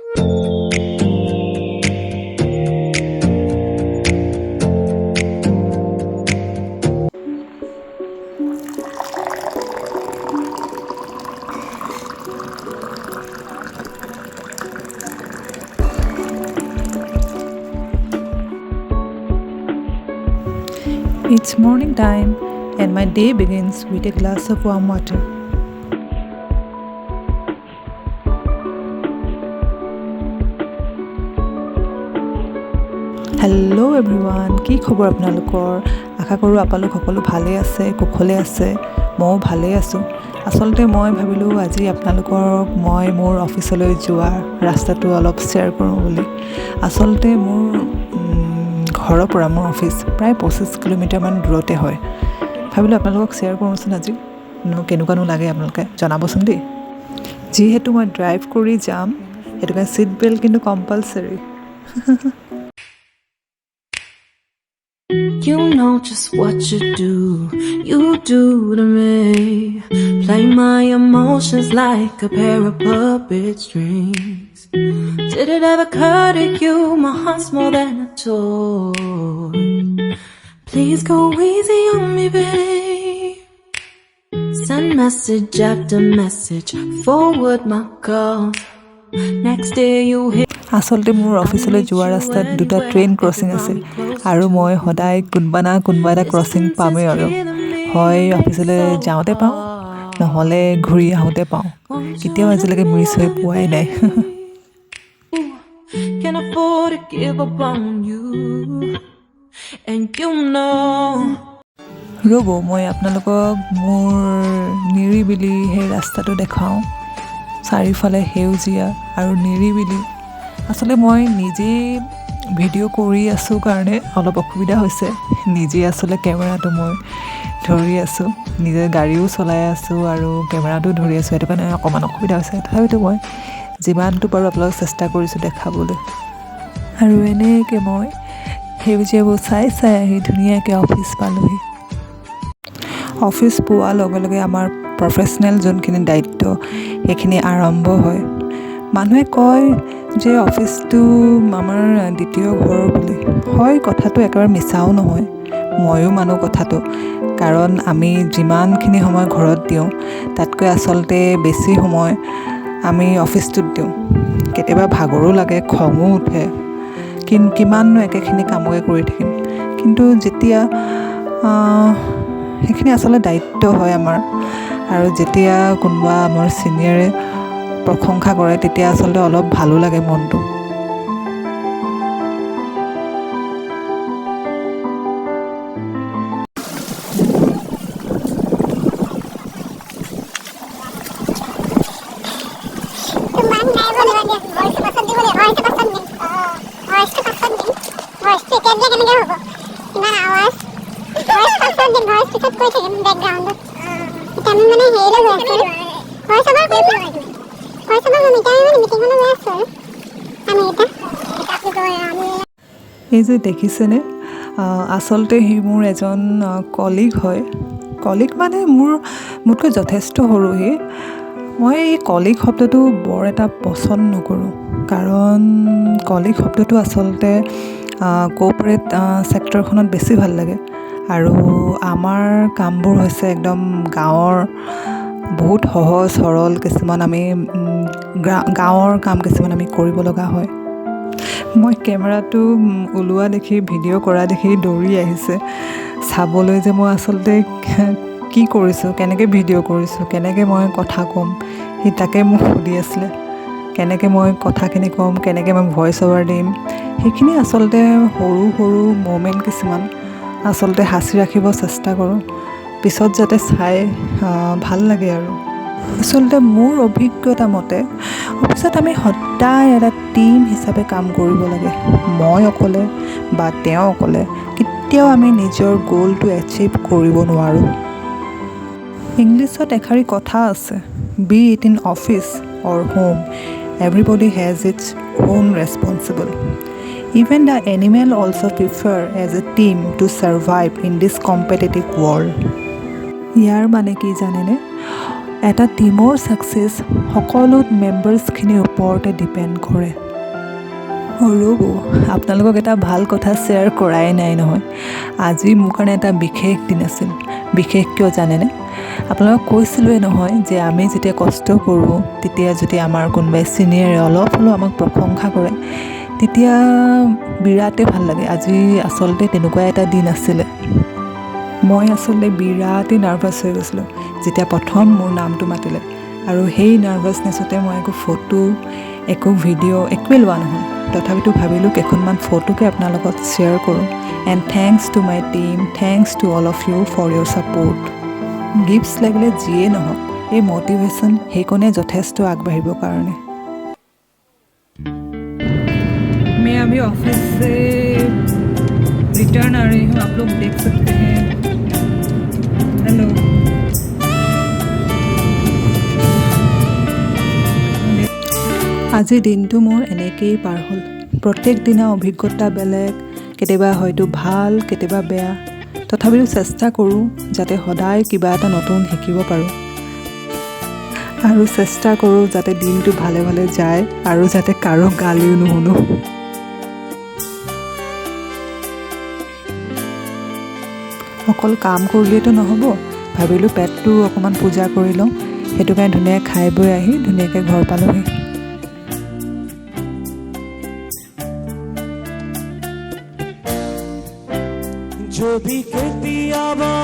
It's morning time and my day begins with a glass of warm water. Hello everyone, কি খবৰ আপোনালোকৰ? আশা কৰোঁ আপোনালোক সকলো ভালে আছে, কুশলে আছে, ময়ো ভালে আছোঁ। আচলতে মই ভাবিলোঁ আজি আপোনালোকক মই মোৰ অফিচলৈ যোৱা ৰাস্তাটো অলপ শ্বেয়াৰ কৰোঁ বুলি। আচলতে মোৰ ঘৰৰ পৰা মোৰ অফিচ প্ৰায় 25 কিলোমিটাৰমান দূৰতে হয়। ভাবিলোঁ আপোনালোকক শ্বেয়াৰ কৰোঁচোন আজি, কেনেকুৱানো লাগে আপোনালোকে জনাবচোন দেই। যিহেতু মই ড্ৰাইভ কৰি যাম, সেইটো কাৰণে ছিট বেল্ট কিন্তু compulsory. You know just what you do to me. Play my emotions like a pair of puppet strings. Did it ever occur to you my heart's more than a toy? Please go easy on me, babe. Send message after message, forward my call. Next day you hit. আচলতে মোৰ অফিচলৈ যোৱা ৰাস্তাত দুটা train crossing আছে আৰু মই সদায় কোনোবা এটা ক্ৰছিং পামেই আৰু হয় অফিচলৈ যাওঁতে পাওঁ নহ'লে ঘূৰি আহোঁতে পাওঁ কেতিয়াও আজিলৈকে মিছ হৈ পোৱাই নাই Can afford to give up on you and you know ৰ'ব মই আপোনালোকক মোৰ নিৰিবিলি সেই ৰাস্তাটো দেখাওঁ চাৰিওফালে সেউজীয়া আৰু নিৰিবিলি আচলতে মই নিজে ভিডিঅ' কৰি আছোঁ কাৰণে অলপ অসুবিধা হৈছে নিজে আচলতে কেমেৰাটো মই ধৰি আছোঁ নিজে গাড়ীও চলাই আছোঁ আৰু কেমেৰাটো ধৰি আছোঁ সেইটো কাৰণে অকণমান অসুবিধা হৈছে তথাপিতো মই যিমানটো পাৰোঁ আপোনালোকক চেষ্টা কৰিছোঁ দেখাবলৈ আৰু এনেকৈ মই সেউজীয়াবোৰ চাই আহি ধুনীয়াকৈ অফিচ পালোহি অফিচ পোৱাৰ লগে লগে আমাৰ প্ৰফেশ্যনেল যোনখিনি দায়িত্ব সেইখিনি আৰম্ভ হয় মানুহে কয় যে অফিচটো আমাৰ দ্বিতীয় ঘৰ বুলি হয় কথাটো একেবাৰে মিছাও নহয় ময়ো মানো কথাটো কাৰণ আমি যিমানখিনি সময় ঘৰত দিওঁ তাতকৈ আচলতে বেছি সময় আমি অফিচটোত দিওঁ কেতিয়াবা ভাগৰো লাগে খঙো উঠে কিমাননো একেখিনি কামকে কৰি থাকিম কিন্তু যেতিয়া সেইখিনি আচলতে দায়িত্ব হয় আমাৰ আৰু যেতিয়া কোনোবা আমাৰ ছিনিয়ৰে প্ৰশংসা কৰে তেতিয়া আচলতে অলপ ভালো লাগে মনটো এই যে দেখিছেনে আচলতে সি মোৰ এজন কলিগ হয় কলিগ মানে মোতকৈ যথেষ্ট সৰু সি মই এই কলিগ শব্দটো বৰ এটা পচন্দ নকৰোঁ কাৰণ কলিগ শব্দটো আচলতে কৰ্পৰেট ছেক্টৰখনত বেছি ভাল লাগে আৰু আমাৰ কামবোৰ হৈছে একদম গাঁৱৰ বহুত সহজ সৰল কিছুমান আমি গাঁৱৰ কাম কিছুমান আমি কৰিব লগা হয় মই কেমেৰাটো ওলোৱা দেখি ভিডিঅ' কৰা দেখি দৌৰি আহিছে চাবলৈ যে মই আচলতে কি কৰিছোঁ কেনেকৈ ভিডিঅ' কৰিছোঁ কেনেকৈ মই কথা ক'ম সি তাকে মোক সুধি আছিলে কেনেকৈ মই কথাখিনি ক'ম কেনেকৈ মই ভইচ অভাৰ দিম সেইখিনি আচলতে সৰু সৰু ম'মেণ্ট কিছুমান আচলতে সাঁচি ৰাখিব চেষ্টা কৰোঁ পিছত যাতে চাই ভাল লাগে আৰু আচলতে মোৰ অভিজ্ঞতা মতে অফিচত আমি সদায় এটা টিম হিচাপে কাম কৰিব লাগে মই অকলে বা তেওঁ অকলে কেতিয়াও আমি নিজৰ গ'লটো এচিভ কৰিব নোৱাৰোঁ ইংলিছত এষাৰি কথা আছে be it in office or home everybody has its own responsible even the animals also' prefer as a team to survive in this competitive world ইয়াৰ মানে কি জানেনে এটা টিমৰ ছাকচেছ সকলো মেম্বাৰ্ছখিনিৰ ওপৰতে ডিপেণ্ড কৰে। ৰ'ব, আপোনালোকক এটা ভাল কথা শ্বেয়াৰ কৰাই নাই নহয়। আজি মোৰ কাৰণে এটা বিশেষ দিন আছিল। বিশেষ কিয় জানেনে? আপোনালোকক কৈছিলোঁৱে নহয় যে আমি যেতিয়া কষ্ট কৰোঁ তেতিয়া যদি আমাৰ কোনোবাই ছিনিয়ৰে অলপ হ'লেও আমাক প্ৰশংসা কৰে তেতিয়া বিৰাটেই ভাল লাগে। আজি আচলতে তেনেকুৱা এটা দিন আছিলে। মই আচলতে বিৰাটেই নাৰ্ভাছ হৈ গৈছিলোঁ যেতিয়া প্ৰথম মোৰ নামটো মাতিলে, আৰু সেই নাৰ্ভাছনেছতে মই একো ফটো একো ভিডিঅ' একোৱেই লোৱা নহ'ল। তথাপিতো ভাবিলোঁ কেইখনমান ফটোকে আপোনাৰ লগত শ্বেয়াৰ কৰোঁ। And thanks to my team, thanks to all of you for your support. Gifts লাগিলে যিয়ে নহওক, এই মটিভেশ্যন সেইকণে যথেষ্ট আগবাঢ়িবৰ কাৰণে। मैं अभी ऑफिस से रिटर्न आ रही हूँ, आप लोग देख सकते हैं। हेलो, আজিৰ দিনটো মোৰ এনেকেই পাৰ হ'ল। প্ৰত্যেক দিনা অভিজ্ঞতা বেলেগ, কেতিয়াবা হয়তো ভাল, কেতিয়াবা বেয়া। তথাপিও চেষ্টা কৰোঁ যাতে সদায় কিবা এটা নতুন শিকিব পাৰোঁ, আৰু চেষ্টা কৰোঁ যাতে দিনটো ভালে ভালে যায় আৰু যাতে কাৰো গালিও নুশুনো। অকল কাম কৰিলেতো নহ'ব, ভাবিলোঁ পেটটো অকণমান পূজা কৰি লওঁ। সেইটো কাৰণে ধুনীয়াকৈ খাই বৈ আহি ধুনীয়াকৈ ঘৰ পালোঁহি। जो भी कहती आवाज